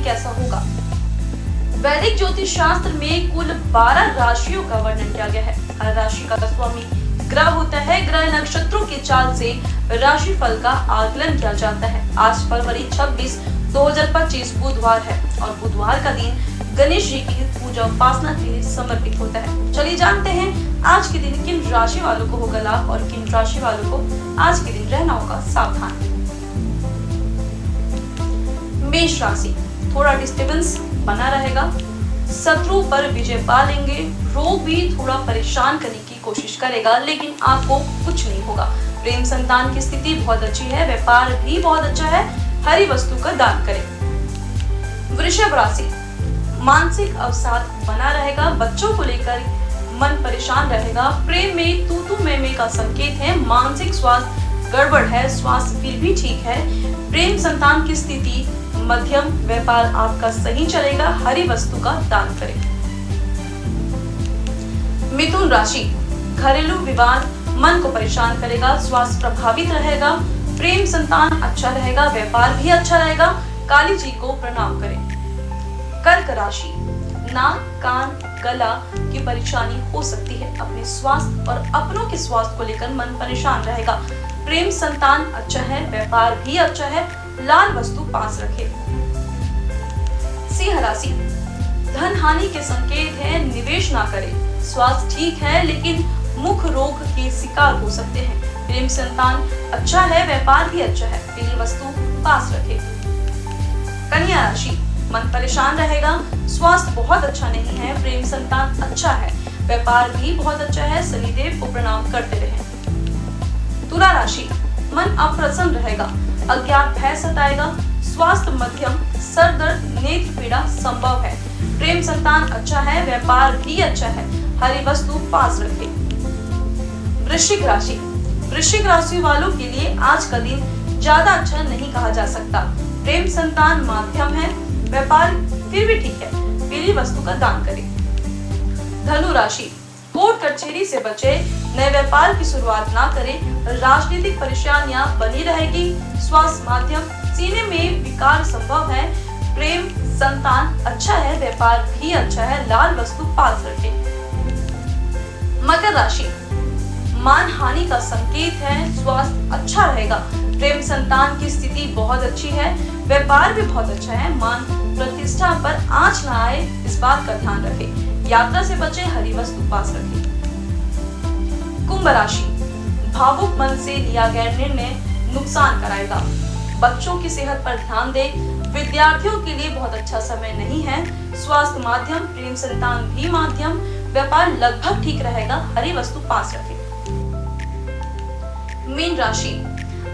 समय कैसा होगा। वैदिक ज्योतिष शास्त्र में कुल 12 राशियों का वर्णन किया गया है। हर राशि का स्वामी ग्रह होता है। ग्रह नक्षत्रों की चाल से राशिफल का आकलन किया जाता है। आज फरवरी 26, 2025 बुधवार है और बुधवार का दिन गणेश जी की पूजा उपासना के लिए समर्पित होता है। चलिए जानते हैं आज के दिन किन राशि वालों को होगा लाभ और किन राशि वालों को आज के दिन रहना होगा सावधान। मेष राशि, थोड़ा डिस्टर्बेंस बना रहेगा। शत्रु पर विजय पा लेंगे। रोग भी थोड़ा परेशान करने की कोशिश करेगा लेकिन आपको कुछ नहीं होगा। प्रेम संतान की स्थिति बहुत अच्छी है। व्यापार भी बहुत अच्छा है। हरी वस्तु का दान करें। वृषभ राशि, मानसिक अवसाद बना रहेगा। बच्चों को लेकर मन परेशान रहेगा। प्रेम में तू मैं का संकेत है। मानसिक स्वास्थ्य गड़बड़ है, स्वास्थ्य फिर भी ठीक है। प्रेम संतान की स्थिति मध्यम। व्यापार आपका सही चलेगा। हरी वस्तु का दान करें। मिथुन राशि, घरेलू विवाद मन को परेशान करेगा। स्वास्थ्य प्रभावित रहेगा। प्रेम संतान अच्छा रहेगा। व्यापार भी अच्छा रहेगा। काली जी को प्रणाम करें। कर्क राशि, नाक, कान, गला की परेशानी हो सकती है। अपने स्वास्थ्य और अपनों के स्वास्थ्य को लेकर मन परेशान रहेगा। प्रेम संतान अच्छा है। व्यापार भी अच्छा है। लाल वस्तु पास रखें। सिंह राशि, धन हानि के संकेत है। निवेश ना करें। स्वास्थ्य ठीक है लेकिन मुख रोग के शिकार हो सकते हैं। प्रेम संतान अच्छा है। व्यापार भी अच्छा है। पीली वस्तु पास रखें। कन्या राशि, मन परेशान रहेगा। स्वास्थ्य बहुत अच्छा नहीं है। प्रेम संतान अच्छा है। व्यापार भी बहुत अच्छा है। शनिदेव को प्रणाम करते रहें। तुला राशि, मन अप्रसन्न रहेगा। अज्ञात भय सताएगा। स्वास्थ्य मध्यम। सर दर्द, नेत्र पीड़ा संभव है। प्रेम संतान अच्छा है। व्यापार भी अच्छा है। हरी वस्तु पास रखें। वृश्चिक राशि, वृश्चिक राशि वालों के लिए आज का दिन ज्यादा अच्छा नहीं कहा जा सकता। प्रेम संतान माध्यम है। व्यापार फिर भी ठीक है। पीली वस्तु का दान करें। धनु राशि, कोर्ट कचहरी से बचे। नए व्यापार की शुरुआत ना करें। राजनीतिक परेशानियां बनी रहेगी। स्वास्थ्य माध्यम। सीने में विकार संभव है। प्रेम संतान अच्छा है। व्यापार भी अच्छा है। लाल वस्तु पास रखें। मकर राशि, मान हानि का संकेत है। स्वास्थ्य अच्छा रहेगा। प्रेम संतान की स्थिति बहुत अच्छी है। व्यापार भी बहुत अच्छा है। मान प्रतिष्ठा पर आंच न आए, इस बात का ध्यान रखें। यात्रा से बचे। हरी वस्तु पास रखें। कुंभ राशि, भावुक मन से लिया गया निर्णय नुकसान कराएगा। बच्चों की सेहत पर ध्यान दें। विद्यार्थियों के लिए बहुत अच्छा समय नहीं है। स्वास्थ्य माध्यम। प्रेम संतान भी माध्यम। व्यापार लगभग ठीक रहेगा। हरी वस्तु पास रखें। मीन राशि,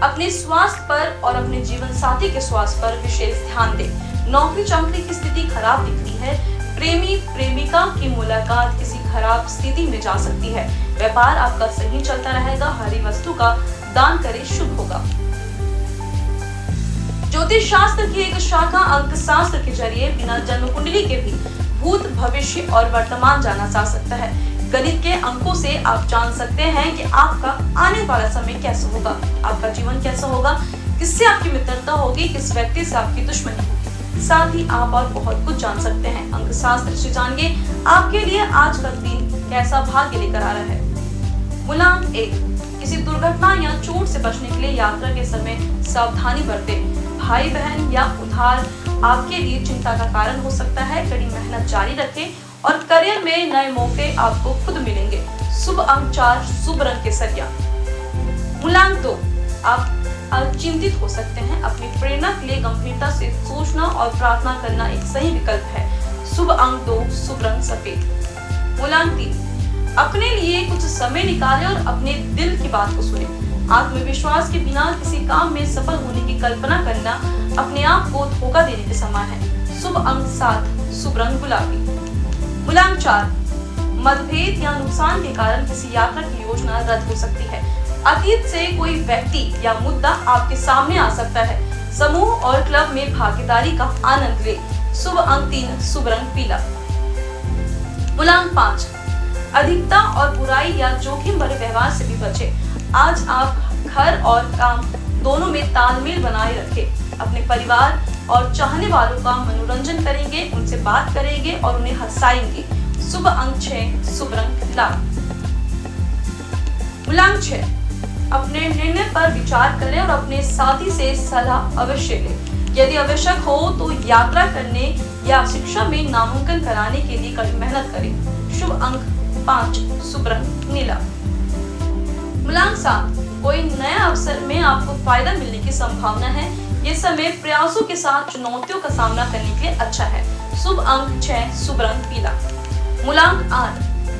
अपने स्वास्थ्य पर और अपने जीवन साथी के स्वास्थ्य पर विशेष ध्यान दें। नौकरी चाकरी की स्थिति खराब दिख रही है। प्रेमी प्रेमिका की मुलाकात किसी खराब स्थिति में जा सकती है। व्यापार आपका सही चलता रहेगा। हरी वस्तु का दान करें, शुभ होगा। ज्योतिष शास्त्र की एक शाखा अंक शास्त्र के जरिए बिना जन्म कुंडली के भी भूत, भविष्य और वर्तमान जाना जा सकता है। गणित के अंकों से आप जान सकते हैं कि आपका आने वाला समय कैसा होगा, आपका जीवन कैसा होगा, किससे आपकी मित्रता होगी, किस व्यक्ति से आपकी दुश्मनी होगी। साथ ही आप और बहुत कुछ जान सकते हैं। अंक शास्त्र से जानिए आपके लिए आज का दिन कैसा भाग्य लेकर आ रहा है। मूलांक 1, किसी दुर्घटना या चोट से बचने के लिए यात्रा के समय सावधानी बरतें। भाई बहन या उधार आपके लिए चिंता का कारण हो सकता है। कड़ी मेहनत जारी रखें और करियर में नए मौके आपको खुद मिलेंगे। शुभ अंक 4, शुभ रंग केसरिया। मूलांक 2, आप चिंतित हो सकते हैं। अपनी प्रेरणा के लिए गंभीरता से सोचना और प्रार्थना करना एक सही विकल्प है। शुभ अंक 2, शुभ रंग सफेद। मूलांक 3, अपने लिए कुछ समय निकालें और अपने दिल की बात को सुने। आत्मविश्वास के बिना किसी काम में सफल होने की कल्पना करना अपने आप को धोखा देने के समान है। शुभ अंक 7, शुभ रंग गुलाबी। मूलांक 4, मतभेद या नुकसान के कारण किसी यात्रा की योजना रद्द हो सकती है। अतीत से कोई व्यक्ति या मुद्दा आपके सामने आ सकता है। समूह और क्लब में भागीदारी का आनंद ले। शुभ अंक 3, शुभ रंग पीला। मूलांक 5, अधिकता और बुराई या जोखिम भरे व्यवहार से भी बचें। आज आप घर और काम दोनों में तालमेल बनाए रखें। अपने परिवार और चाहने वालों का मनोरंजन करेंगे, उनसे बात करेंगे और उन्हें हंसाएंगे। शुभ अंक 6, शुभ रंग लाल। मूलांक 6, अपने निर्णय पर विचार करें और अपने साथी से सलाह अवश्य लें। यदि आवश्यक हो तो यात्रा करने या शिक्षा में नामांकन कराने के लिए कड़ी मेहनत करें। शुभ अंक 5, शुभ रंग नीला। मूलांक 7, कोई नया अवसर में आपको फायदा मिलने की संभावना है। ये समय प्रयासों के साथ चुनौतियों का सामना करने के लिए अच्छा है। शुभ अंक 6, शुभ रंग पीला। मूलांक 8,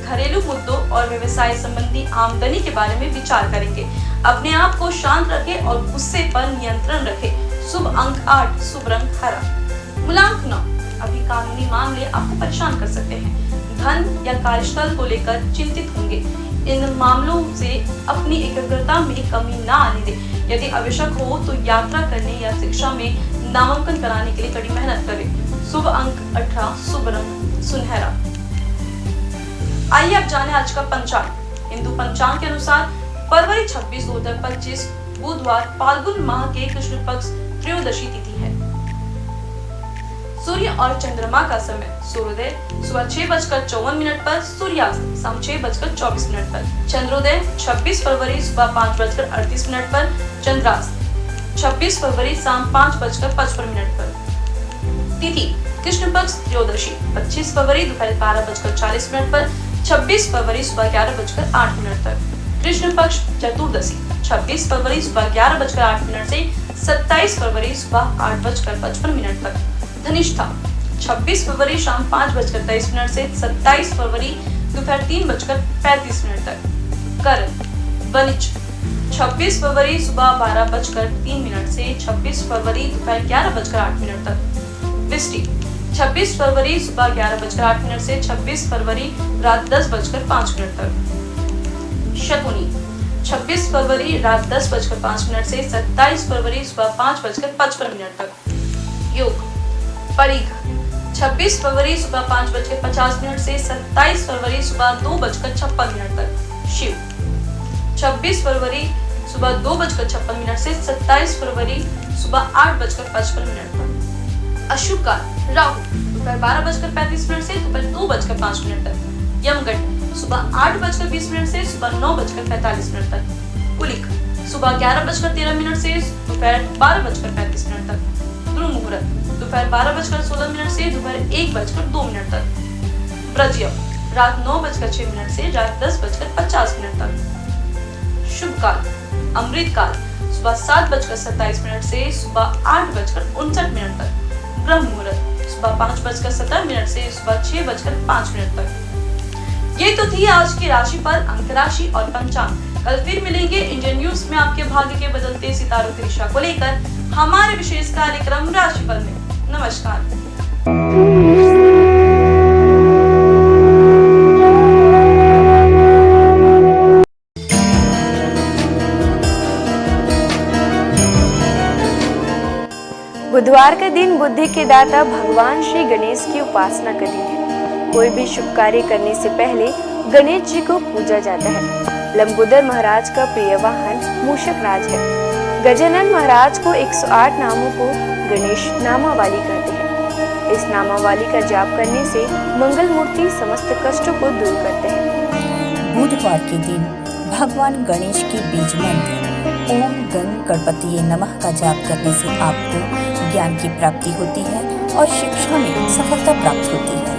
घरेलू मुद्दों और व्यवसाय संबंधी आमदनी के बारे में विचार करेंगे। अपने आप को शांत रखें और गुस्से पर नियंत्रण रखें। शुभ अंक 8, शुभ रंग हरा। मूलांक 9, अभी कानूनी मामले आपको परेशान कर सकते हैं। धन या कार्यस्थल को लेकर चिंतित होंगे। इन मामलों से अपनी एकाग्रता में कमी न आने दें। यदि आवश्यक हो तो यात्रा करने या शिक्षा में नामांकन कराने के लिए कड़ी मेहनत करें। शुभ अंक 18, शुभ रंग सुनहरा। आइए अब जाने आज का पंचांग। हिंदू पंचांग के अनुसार फरवरी 26, 2025 बुधवार फाल्गुन माह के कृष्ण पक्ष त्रयोदशी तिथि है। सूर्य और चंद्रमा का समय सूर्योदय सुबह 6:54 पर, सूर्यास्त शाम 6:24 पर। चंद्रोदय 26 फरवरी सुबह 5:38 पर, चंद्रास्त 26 फरवरी शाम 5:55 पर। तिथि कृष्ण पक्ष त्रयोदशी 25 फरवरी दोपहर 12:40 पर, 26 फरवरी सुबह 11:08 तक। कृष्ण पक्ष चतुर्दशी 26 फरवरी सुबह 11:08 से 27 फरवरी सुबह 8:55 तक। धनिष्ठा 26 फरवरी शाम 5:23 से 27 फरवरी दोपहर 3:35 तक। करण वनिज 26 फरवरी सुबह 12:03 से 26 फरवरी दोपहर 11:08 तक। विष्टि 26 फरवरी सुबह 11:08 से 26 फरवरी रात 10:05 तक। शकुनी 26 फरवरी रात 10:05 से 27 फरवरी सुबह 5:55 तक। योग परिघ 26 फरवरी सुबह 5:50 से 27 फरवरी सुबह 2:56 तक। शिव 26 फरवरी सुबह 2:56 से 27 फरवरी सुबह 8:55 तक। अशुभ काल राहु दोपहर 12:35 से दोपहर 2:05 तक। यमगंड सुबह 8:20 से सुबह 9:45 तक। कुलिक सुबह 11:13 से दोपहर 12:35 तक। ध्रुव मुहूर्त दोपहर 12:16 से दोपहर 1:02 तक। ब्रजयम रात 9:06 से रात 10:50 तक। शुभ काल अमृत काल सुबह 7:27 से सुबह 8:59 तक। ब्रह्म मुहूर्त सुबह 5:17 से सुबह 6:05 तक। ये तो थी आज की राशिफल, अंक राशि और पंचांग। कल फिर मिलेंगे इंडियन न्यूज में आपके भाग्य के बदलते सितारों की दिशा को लेकर हमारे विशेष कार्यक्रम राशिफल में। नमस्कार। बुधवार का दिन बुद्धि के दाता भगवान श्री गणेश की उपासना का दिन है। कोई भी शुभ कार्य करने से पहले गणेश जी को पूजा जाता है। लंबोदर महाराज का प्रिय वाहन मूषक राज है। गजानन महाराज को 108 नामों को गणेश नामावली कहते हैं। इस नामावली का जाप करने से मंगल मूर्ति समस्त कष्टों को दूर करते हैं। बुधवार के दिन भगवान गणेश के बीज मंत्र ओम गं गणपतिये नमः का जाप करने से आपको ज्ञान की प्राप्ति होती है और शिक्षा में सफलता प्राप्त होती है।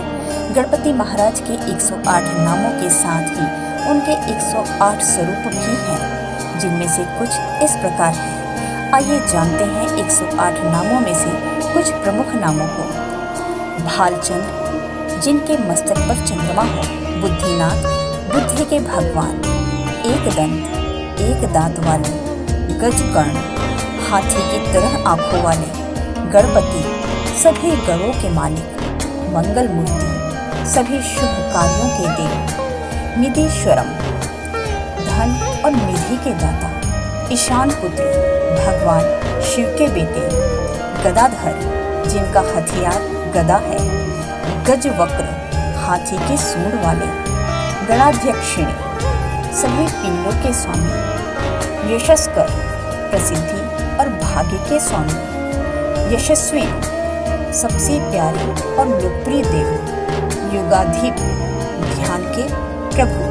गणपति महाराज के 108 नामों के साथ ही उनके 108 स्वरूप भी हैं, जिनमें से कुछ इस प्रकार हैं। आइए जानते हैं 108 नामों में से कुछ प्रमुख नामों को। भालचंद्र जिनके मस्तक पर चंद्रमा हो। बुद्धिनाथ बुद्धि के भगवान। एक दंत एक दांत वाले। गजकर्ण हाथी की तरह आंखों वाले। गणपति सभी गणों के मालिक। मंगल मूर्ति सभी शुभ कार्यों के देव। निधीश्वरम धन और निधि के दाता। ईशान पुत्र भगवान शिव के बेटे। गदाधर जिनका हथियार गदा है। गजवक्र हाथी के सूंड वाले। गणाध्यक्षिणी सभी पिंडों के स्वामी। यशस्कर प्रसिद्धि और भाग्य के स्वामी। यशस्वी, सबसे प्यारे और लोकप्रिय देव, युगाधिप, ध्यान के प्रभु।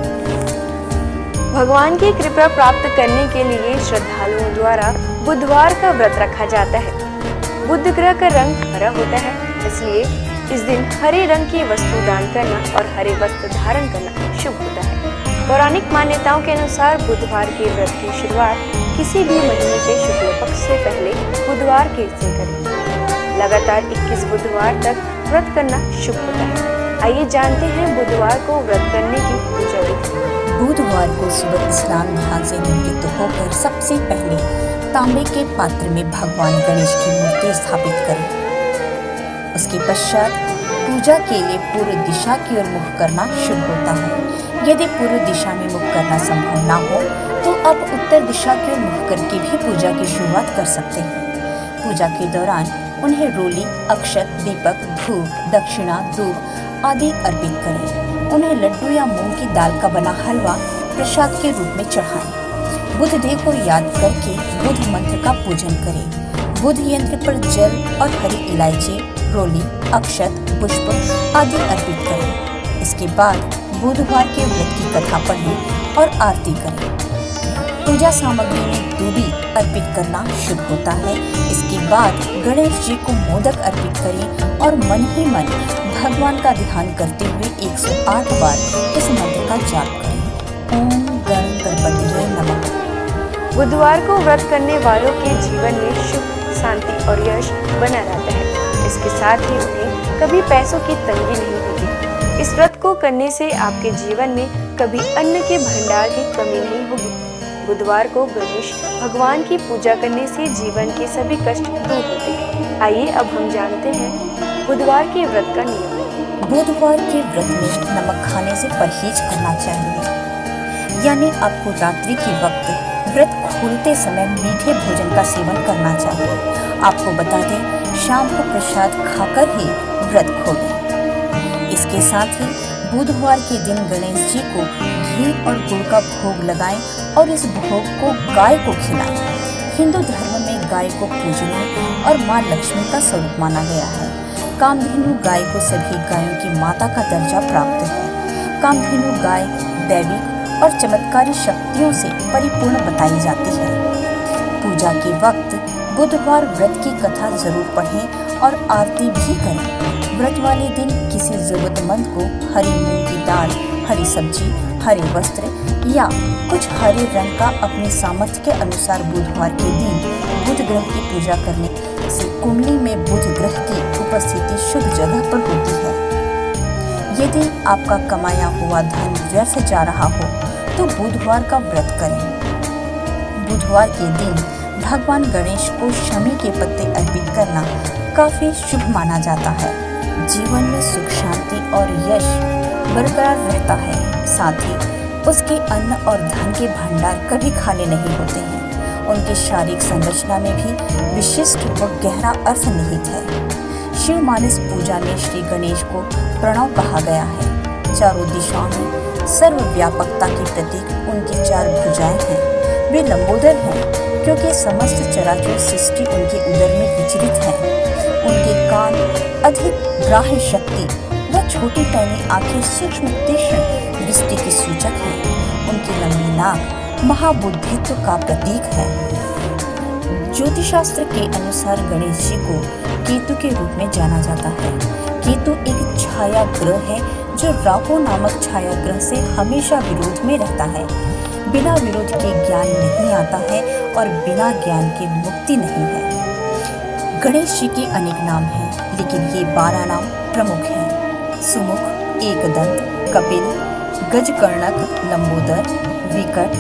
भगवान की कृपा प्राप्त करने के लिए श्रद्धालुओं द्वारा बुधवार का व्रत रखा जाता है। बुध ग्रह का रंग हरा होता है, इसलिए इस दिन हरे रंग की वस्तु दान करना और हरे वस्त्र धारण करना शुभ होता है। पौराणिक मान्यताओं के अनुसार बुधवार के व्रत की शुरुआत किसी भी महीने के शुक्ल पक्ष से पहले बुधवार के से करें। लगातार 21 बुधवार तक व्रत करना शुभ होता है। आइए जानते हैं बुधवार को व्रत करने की पूजा विधि। बुधवार को सुबह स्नान ध्यान से निवृत्त होकर सबसे पहले तांबे के पात्र में भगवान गणेश की मूर्ति स्थापित करें। उसके पश्चात पूजा के लिए पूर्व दिशा की ओर मुख करना शुभ होता है। यदि पूर्व दिशा में मुख करना संभव ना हो तो आप उत्तर दिशा की ओर मुख करके भी पूजा की शुरुआत कर सकते हैं। पूजा के दौरान उन्हें रोली, अक्षत, दीपक, धूप, दक्षिणा, दूध आदि अर्पित करें। उन्हें लड्डू या मूंग की दाल का बना हलवा प्रसाद के रूप में चढ़ाएं। बुध देव को याद करके बुध मंत्र का पूजन करें। बुध यंत्र पर जल और हरी इलायची, रोली, अक्षत, पुष्प आदि अर्पित करें। इसके बाद बुधवार के व्रत की कथा पढ़ें और आरती करें। पूजा सामग्री में दूबी अर्पित करना शुभ होता है। इसके बाद गणेश जी को मोदक अर्पित करें और मन ही मन भगवान का ध्यान करते हुए 108 बार इस मंत्र का जाप करें। ओम गण गणपतिये नमः। बुधवार को व्रत करने वालों के जीवन में सुख, शांति और यश बना रहता है। इसके साथ ही उन्हें कभी पैसों की तंगी नहीं होगी। इस व्रत को करने से आपके जीवन में कभी अन्न के भंडार की कमी नहीं होगी। बुधवार को गणेश भगवान की पूजा करने से जीवन के सभी कष्ट दूर होते हैं। आइए अब हम जानते हैं बुधवार के व्रत का नियम। बुधवार के व्रत में नमक खाने से परहेज करना चाहिए, यानी आपको रात्रि के वक्त व्रत खोलते समय मीठे भोजन का सेवन करना चाहिए। आपको बता दें, शाम को प्रसाद खाकर ही व्रत खोलें। इसके साथ ही बुधवार के दिन गणेश जी को घी और गुड़ का भोग लगाएं और इस भोग को गाय को खिलाएं। हिंदू धर्म में गाय को पूजनीय और मां लक्ष्मी का स्वरूप माना गया है। कामधेनु गाय को सभी गायों की माता का दर्जा प्राप्त है। कामधेनु गाय दैविक और चमत्कारी शक्तियों से परिपूर्ण बताई जाती है। पूजा के वक्त बुधवार व्रत की कथा जरूर पढ़ें और आरती भी करें। व्रत वाले दिन किसी जरूरतमंद को हरी मूंग की दाल, हरी सब्जी, हरे वस्त्र या कुछ हरे रंग का अपने सामर्थ्य के अनुसार बुधवार के दिन बुध ग्रह की पूजा करने से कुंडली में बुध ग्रह की उपस्थिति शुभ जगह पर होती है। यदि आपका कमाया हुआ धन व्यर्थ जा रहा हो तो बुधवार का व्रत करें। बुधवार के दिन भगवान गणेश को शमी के पत्ते अर्पित करना काफी शुभ माना जाता है। जीवन में सुख, शांति और यश बरकरार रहता है। साथ ही उसके अन्न और धन के भंडार कभी खाली नहीं होते हैं। उनकी शारीरिक संरचना में भी विशिष्ट व गहरा अर्थ निहित है। शिव मानस पूजा में श्री गणेश को प्रणव कहा गया है। चारों दिशाओं में सर्वव्यापकता के प्रतीक उनकी 4 भुजाएं हैं। वे लंबोदर हैं क्योंकि समस्त चराचर सृष्टि उनके उदर में विचरित है। उनके कान अधिक ग्राह्य शक्ति व छोटी पैनी आंखें सूक्ष्म तीक्ष्ण दृष्टि के सूचक हैं। उनकी लंबी नाक महाबुद्धित्व का प्रतीक है। ज्योतिषशास्त्र के अनुसार गणेश जी को केतु के रूप में जाना जाता है। केतु एक छाया ग्रह है जो राहु नामक छाया ग्रह से हमेशा विरोध में रहता है। बिना विरोध के ज्ञान नहीं आता है और बिना ज्ञान के मुक्ति नहीं है। गणेश जी के अनेक नाम हैं, लेकिन ये 12 नाम प्रमुख हैं। सुमुख, एकदंत, कपिल, गजकर्णक, लंबोदर, विकट,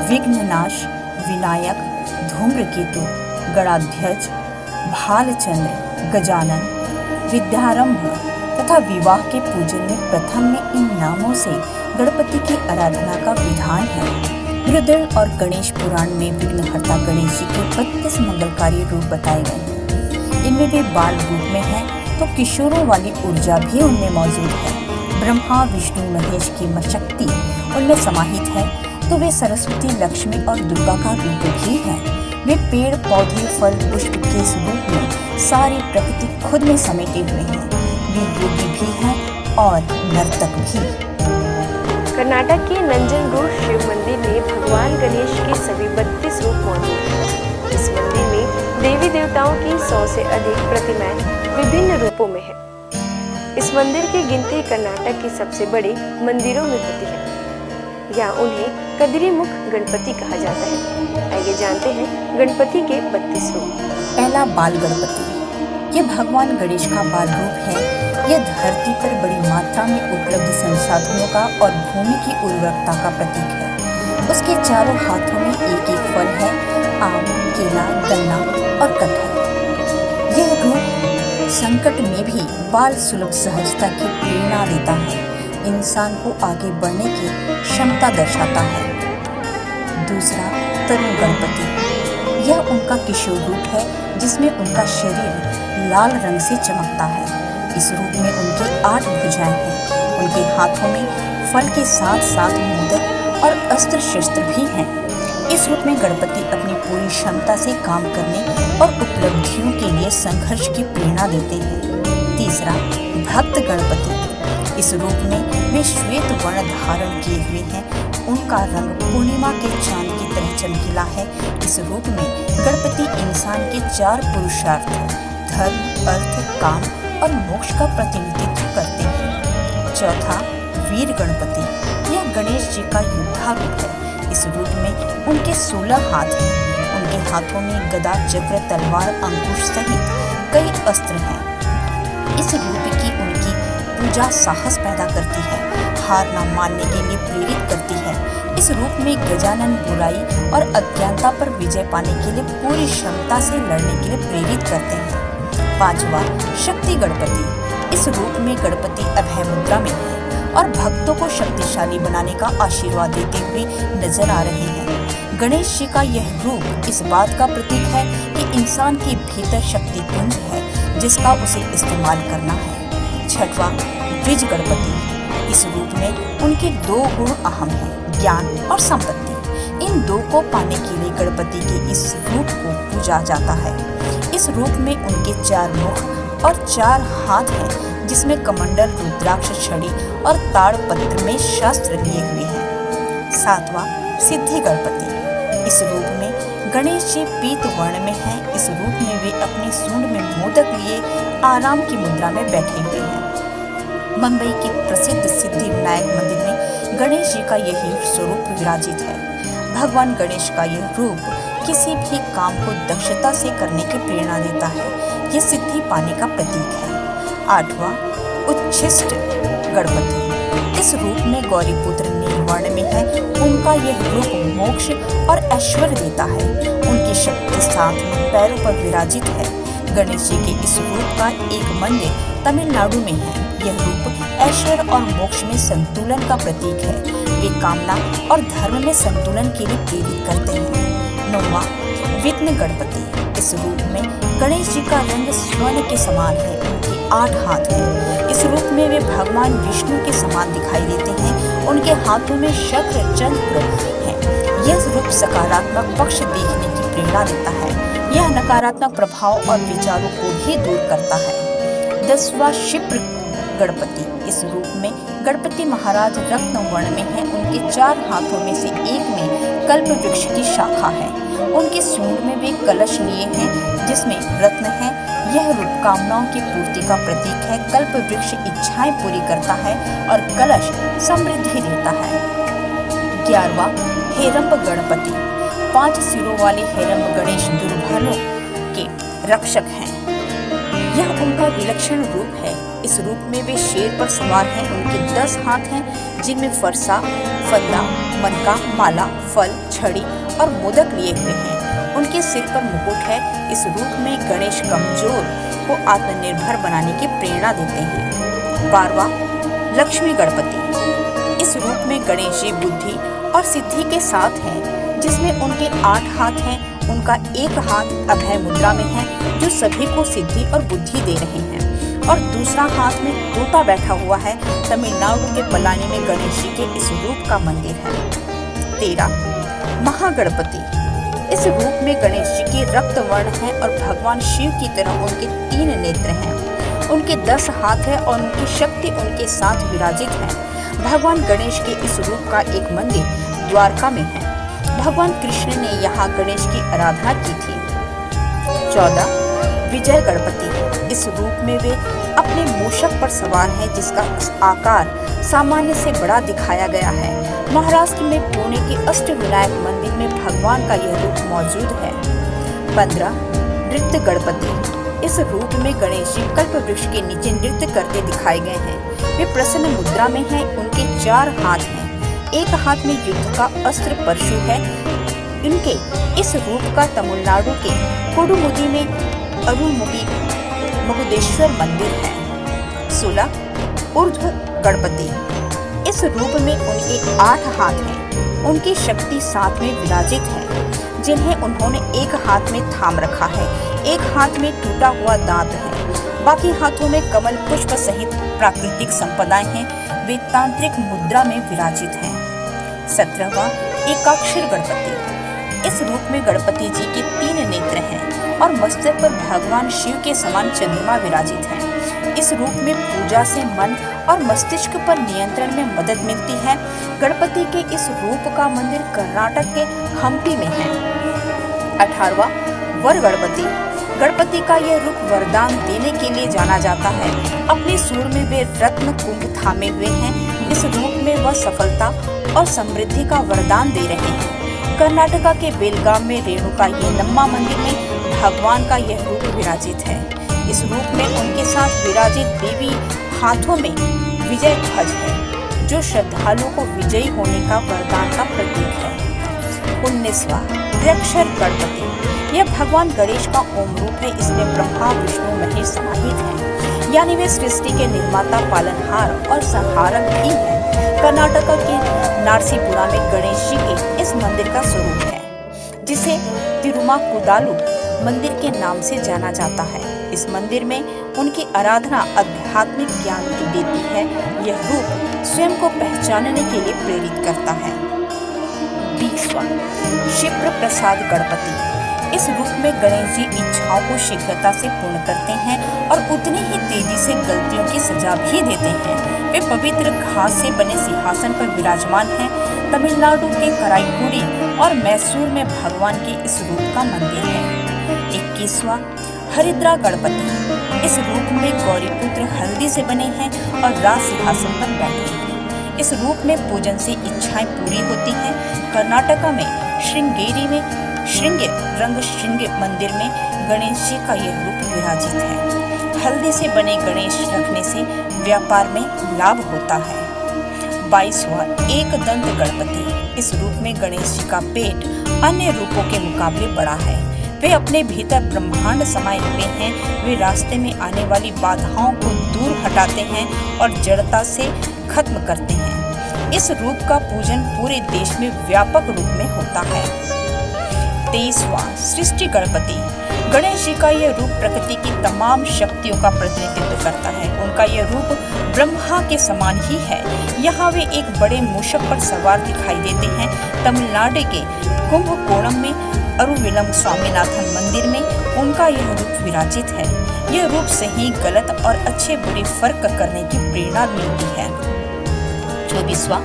विघ्ननाश, विनायक, धूम्रकेतु, गणाध्यक्ष, भालचंद्र, गजानन, विद्यारंभ तथा विवाह के पूजन में प्रथम में इन नामों से गणपति की आराधना का विधान है। रुद्र और गणेश पुराण में विघ्नहर्ता गणेश जी के 32 मंगलकारी रूप बताए गए हैं। इनमें वे बाल रूप में हैं तो किशोरों वाली ऊर्जा भी उनमें मौजूद है। ब्रह्मा, विष्णु, महेश की शक्ति उनमें समाहित है तो वे सरस्वती, लक्ष्मी और दुर्गा का रूप भी है। वे पेड़ पौधे फल पुष्प के स्वरूप में सारी प्रकृति खुद में समेटे हुए हैं। वे योगी भी हैं और नर्तक भी। कर्नाटक के नंजनगूड शिव मंदिर में भगवान गणेश के सभी 32 रूप मौजूद हैं। इस मंदिर में देवी देवताओं की 100 से अधिक प्रतिमाएं विभिन्न रूपों में है। इस मंदिर की गिनती कर्नाटक के सबसे बड़े मंदिरों में होती है। यहाँ उन्हें कदिरी मुख गणपति कहा जाता है। आइए जानते हैं गणपति के 32 रूप। पहला बाल गणपति। यह भगवान गणेश का बाल रूप है। यह धरती पर बड़ी मात्रा में उपलब्ध संसाधनों का और भूमि की उर्वरकता का प्रतीक है। उसके चारों हाथों में एक एक फल है, आम, केला, गन्ना और कटहल। यह रूप संकट में भी बाल सुलभ सहजता की प्रेरणा देता है, इंसान को आगे बढ़ने की क्षमता दर्शाता है। दूसरा तरुण गणपति। यह उनका किशोर रूप है जिसमें उनका शरीर लाल रंग से चमकता है। इस रूप में उनकी 8 भुजाएं हैं। उनके हाथों में फल के साथ साथ मोदक और अस्त्र शस्त्र भी हैं। इस रूप में गणपति अपनी पूरी क्षमता से काम करने और उपलब्धियों के लिए संघर्ष की प्रेरणा देते हैं। तीसरा भक्त गणपति। इस रूप में वे श्वेत वर्ण धारण किए हुए हैं। उनका रंग पूर्णिमा के चांद की तरह चमकीला है। इस रूप में गणपति इंसान के 4 पुरुषार्थ धर्म, अर्थ, काम और मोक्ष का प्रतिनिधित्व करते हैं। चौथा वीर गणपति। यह गणेश जी का योद्धा रूप है। इस रूप में उनके 16 हाथ हैं। उनके हाथों में गदा, चक्र, तलवार, अंकुश सहित कई अस्त्र हैं। इस रूप की उनकी पूजा साहस पैदा करती है, हार न मानने के लिए प्रेरित करती है। इस रूप में गजानन बुराई और अज्ञानता पर विजय पाने के लिए पूरी क्षमता से लड़ने के लिए प्रेरित करते हैं। पांचवा शक्ति गणपति। इस रूप में गणपति अभय मुद्रा में है और भक्तों को शक्तिशाली बनाने का आशीर्वाद देते हुए नजर आ रहे हैं। गणेश जी का यह रूप इस बात का प्रतीक है कि इंसान के भीतर शक्ति पुंज है जिसका उसे इस्तेमाल करना है। छठवां द्विज गणपति। इस रूप में उनके 2 गुण अहम हैं, ज्ञान और संपत्ति। इन 2 को पाने के लिए गणपति के इस रूप को पूजा जाता है। इस रूप में उनके 4 मुख और 4 हाथ हैं जिसमें कमंडल, रुद्राक्ष, छड़ी और ताड़पत्र में शस्त्र लिए हुए हैं। सातवां सिद्धि गणपति। इस रूप में गणेश जी पीत वर्ण में हैं। इस रूप में वे अपने सूंड में मोदक लिए आराम की मुद्रा में बैठे हुए हैं। मुंबई के प्रसिद्ध सिद्धि विनायक मंदिर में गणेश जी का यही स्वरूप विराजित है। भगवान गणेश का यह रूप किसी भी काम को दक्षता से करने की प्रेरणा देता है। यह सिद्धि पाने का प्रतीक है। आठवां उच्छिष्ट गणपति। इस रूप में गौरीपुत्र नीलवर्ण में है। उनका यह रूप मोक्ष और ऐश्वर्य देता है। उनकी शक्ति 7 पैरों पर विराजित है। गणेश जी के इस रूप का एक मंदिर तमिलनाडु में है। यह रूप ऐश्वर्य और मोक्ष में संतुलन का प्रतीक है। वे कामना और धर्म में संतुलन के लिए प्रेरित करते हैं। 9वां विघ्न गणपति। इस रूप में गणेश जी का रंग स्वर्ण के समान है। उनके 8 हाथ हैं। इस रूप में वे भगवान विष्णु के समान दिखाई देते हैं। उनके हाथों में शक्र चक्र है। यह रूप सकारात्मक पक्ष देखने की प्रेरणा देता है। यह नकारात्मक प्रभाव और विचारों को भी दूर करता है। 10वां क्षिप्र गणपति। इस रूप में गणपति महाराज रत्न वर्ण में है। उनके 4 हाथों में से एक में कल्प वृक्ष की शाखा है। उनके सूंड में वे कलश लिए हैं जिसमें रत्न है। यह रूप कामनाओं की पूर्ति का प्रतीक है। कल्प वृक्ष इच्छाएं पूरी करता है और कलश समृद्धि देता है। 11वां हेरंब गणपति। 5 सिरों वाले हेरंब गणेश दुर्बलों के रक्षक हैं। यह उनका विलक्षण रूप है। इस रूप में वे शेर पर सवार हैं। उनके 10 हाथ हैं जिनमें फरसा, फंदा, मनका, माला, फल, छड़ी और मोदक लिए हुए हैं। उनके सिर पर मुकुट है। इस रूप में गणेश कमजोर को आत्मनिर्भर बनाने की प्रेरणा देते हैं। 12वां लक्ष्मी गणपति। इस रूप में गणेश जी बुद्धि और सिद्धि के साथ हैं जिसमें उनके 8 हाथ हैं। उनका एक हाथ अभय मुद्रा में है जो सभी को सिद्धि और बुद्धि दे रहे हैं और दूसरा हाथ में तोता बैठा हुआ है। तमिलनाडु के पलानी में गणेश जी के इस रूप का मंदिर है। 13 महागणपति। इस रूप में गणेश जी के रक्त वर्ण हैं और भगवान शिव की तरह उनके 3 नेत्र हैं। उनके 10 हाथ हैं और उनकी शक्ति उनके साथ विराजित है। भगवान गणेश के इस रूप का एक मंदिर द्वारका में है। भगवान कृष्ण ने यहाँ गणेश की आराधना की थी। 14 विजय गणपति। इस रूप में वे अपने मूषक पर सवार हैं, जिसका आकार सामान्य से बड़ा दिखाया गया है। महाराष्ट्र में पुणे के अष्टविनायक मंदिर में भगवान का यह रूप मौजूद है। 15 नृत्य गणपति। इस रूप में गणेश जी कल्प वृक्ष के नीचे नृत्य करते दिखाए गए हैं। वे प्रसन्न मुद्रा में हैं। उनके 4 हाथ हैं। एक हाथ में युद्ध का अस्त्र परशु है। इनके इस रूप का तमिलनाडु के कोडुमुदी में अरुमुगी महुदेश्वर मंदिर है। 16 ऊर्ध्व गणपति। इस रूप में उनके 8 हाथ हैं। उनकी शक्ति साथ में विराजित है, जिन्हें उन्होंने एक हाथ में थाम रखा है। एक हाथ में टूटा हुआ दांत है। बाकी हाथों में कमल पुष्प सहित प्राकृतिक संपदाएं हैं। वे तांत्रिक मुद्रा में विराजित हैं। 17वां एकाक्षर गणपति। इस रूप में गणपति जी के 3 नेत्र हैं और मस्तक पर भगवान शिव के समान चंद्रमा विराजित है। इस रूप में पूजा से मन और मस्तिष्क पर नियंत्रण में मदद मिलती है। गणपति के इस रूप का मंदिर कर्नाटक के हम्पी में है। 18वां वर गणपति। गणपति का यह रूप वरदान देने के लिए जाना जाता है। अपने सूंड में वे रत्न कुंभ थामे हुए हैं। इस रूप में वह सफलता और समृद्धि का वरदान दे रहे हैं। कर्नाटका के बेलगाम में रेणुका यल्लम्मा मंदिर में भगवान का यह रूप विराजित है। इस रूप में उनके साथ विराजित देवी हाथों में विजय ध्वज है, जो श्रद्धालुओं को विजयी होने का वरदान का प्रतीक है। 19वां त्र्यक्षर गणपति। यह भगवान गणेश का ओम रूप है। इसमें ब्रह्मा विष्णु महेश समाहित हैं, यानी वे सृष्टि के निर्माता, पालनहार और संहारक भी हैं। कर्नाटक के नारसीपुरा में गणेश जी के इस मंदिर का स्वरूप है, जिसे तिरुमाकुदालु मंदिर के नाम से जाना जाता है। इस मंदिर में उनकी आराधना आध्यात्मिक ज्ञान देती है। यह रूप स्वयं को पहचानने के लिए प्रेरित करता है। 20वां क्षिप्र प्रसाद गणपति। इस रूप में गणेश जी इच्छाओं को शीघ्रता से पूर्ण करते हैं और उतनी ही तेजी से गलतियों की सजा भी देते हैं। वे पवित्र घास से बने सिंहासन पर विराजमान हैं। तमिलनाडु के कराईकुडी और मैसूर में भगवान के इस रूप का मंदिर है। 21वां हरिद्रा गणपति। इस रूप में गौरीपुत्र हल्दी से बने हैं और राज सिंहासन पर बैठे हैं। इस रूप में पूजन से इच्छाएं पूरी होती हैं। कर्नाटका में श्रृंगेरी में श्रृंग रंग श्रृंग मंदिर में गणेश जी का यह रूप विराजित है। हल्दी से बने गणेश रखने से व्यापार में लाभ होता है। 22वां एक दंत गणपति। इस रूप में गणेश जी का पेट अन्य रूपों के मुकाबले बड़ा है। वे अपने भीतर ब्रह्मांड समाये हुए हैं। वे रास्ते में आने वाली बाधाओं को दूर हटाते हैं और जड़ता से खत्म करते हैं। इस रूप का पूजन पूरे देश में व्यापक रूप में होता है। 23वां सृष्टि गणपति। गणेश जी का यह रूप प्रकृति की तमाम शक्तियों का प्रतिनिधित्व करता है। उनका यह रूप ब्रह्मा के समान ही है। यहाँ वे एक बड़े मूषक पर सवार दिखाई देते हैं। तमिलनाडु के कुंभकोणम में अरुविलम स्वामीनाथन मंदिर में उनका यह रूप विराजित है। यह रूप सही गलत और अच्छे बुरे फर्क करने की प्रेरणा मिलती है। 24वां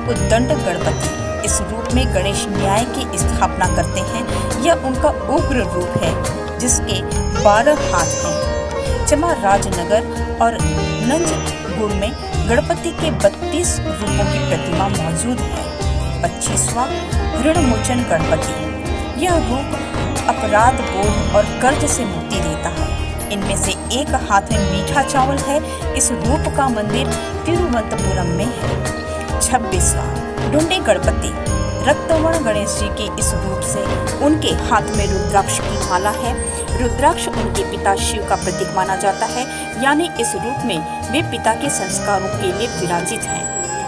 उद्दंड गणपति। इस रूप में गणेश न्याय की स्थापना करते हैं। यह उनका उग्र रूप है, जिसके 12 हाथ हैं। चामराजनगर और नंजगुड़ में गणपति के 32 रूपों की प्रतिमा मौजूद है। 25वां ऋणमोचन गणपति। यह रूप अपराध बोध और कर्ज से मुक्ति देता है। इनमें से एक हाथ में मीठा चावल है। इस रूप का मंदिर तिरुवनंतपुरम में है। 26वां ढूंढे गणपति। रक्तवर्ण गणेश जी के इस रूप से उनके हाथ में रुद्राक्ष की माला है। रुद्राक्ष उनके पिता शिव का प्रतीक माना जाता है, यानी इस रूप में वे पिता के संस्कारों के लिए विराजित हैं।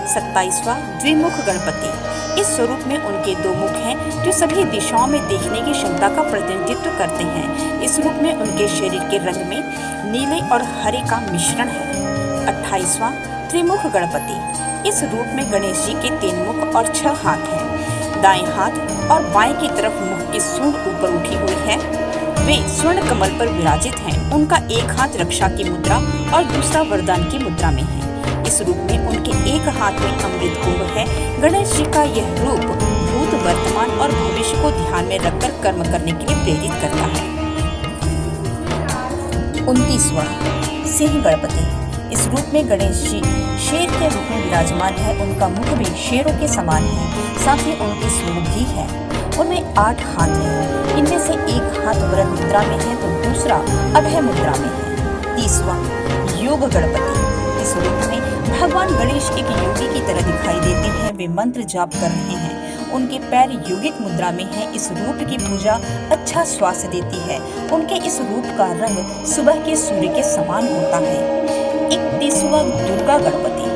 27वां द्विमुख गणपति। इस स्वरूप में उनके 2 मुख हैं, जो सभी दिशाओं में देखने की क्षमता का प्रतिनिधित्व करते हैं। इस रूप में उनके शरीर के रंग में नीले और हरे का मिश्रण है। 28वां त्रिमुख गणपति। इस रूप में गणेश जी के 3 मुख और 6 हाथ हैं। दाएं हाथ और बाएं की तरफ मुख की सूंड ऊपर उठी हुई है। वे स्वर्ण कमल पर विराजित हैं। उनका एक हाथ रक्षा की मुद्रा और दूसरा वरदान की मुद्रा में है। इस रूप में उनके एक हाथ में अमृत कुंभ है। गणेश जी का यह रूप भूत, वर्तमान और भविष्य को ध्यान में रखकर कर्म करने के लिए प्रेरित करता है। 29वां सिंह गणपति। इस रूप में गणेश जी शेर के रूप में विराजमान है। उनका मुख भी शेरों के समान है, साथ ही उनकी सूंड भी है। उनमें 8 हाथ हैं। इनमें से एक हाथ वरद मुद्रा में है तो दूसरा अभय मुद्रा में है। 30वां योग गणपति। इस रूप में भगवान गणेश एक योगी की तरह दिखाई देते हैं। वे मंत्र जाप कर रहे हैं। उनके पैर योगिक मुद्रा में हैं। इस रूप की पूजा अच्छा स्वास्थ्य देती है। उनके इस रूप का रंग सुबह के सूर्य के समान होता है। 31वां दुर्गा गणपति।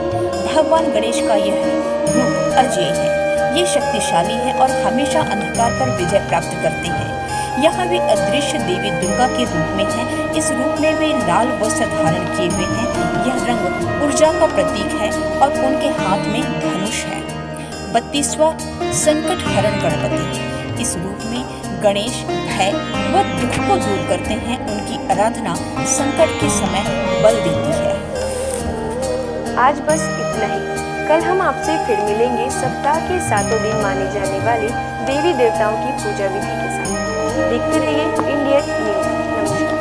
भगवान गणेश का यह रूप अजेय है। ये शक्तिशाली है और हमेशा अंधकार पर विजय प्राप्त करते हैं। यहाँ वे अदृश्य देवी दुर्गा के रूप में हैं। इस रूप में वे लाल वस्त्र धारण किए हुए हैं। यह रंग ऊर्जा का प्रतीक है और उनके हाथ में धनुष है। 32वां संकट हरण गणपति। इस रूप में गणेश भय व दुख को दूर करते हैं। उनकी आराधना संकट के समय बल देती है। आज बस इतना ही। कल हम आपसे फिर मिलेंगे सप्ताह के 7 दिन माने जाने वाले देवी देवताओं की पूजा विधि के साथ। देखते रहिए इंडियन न्यूज। नमस्कार।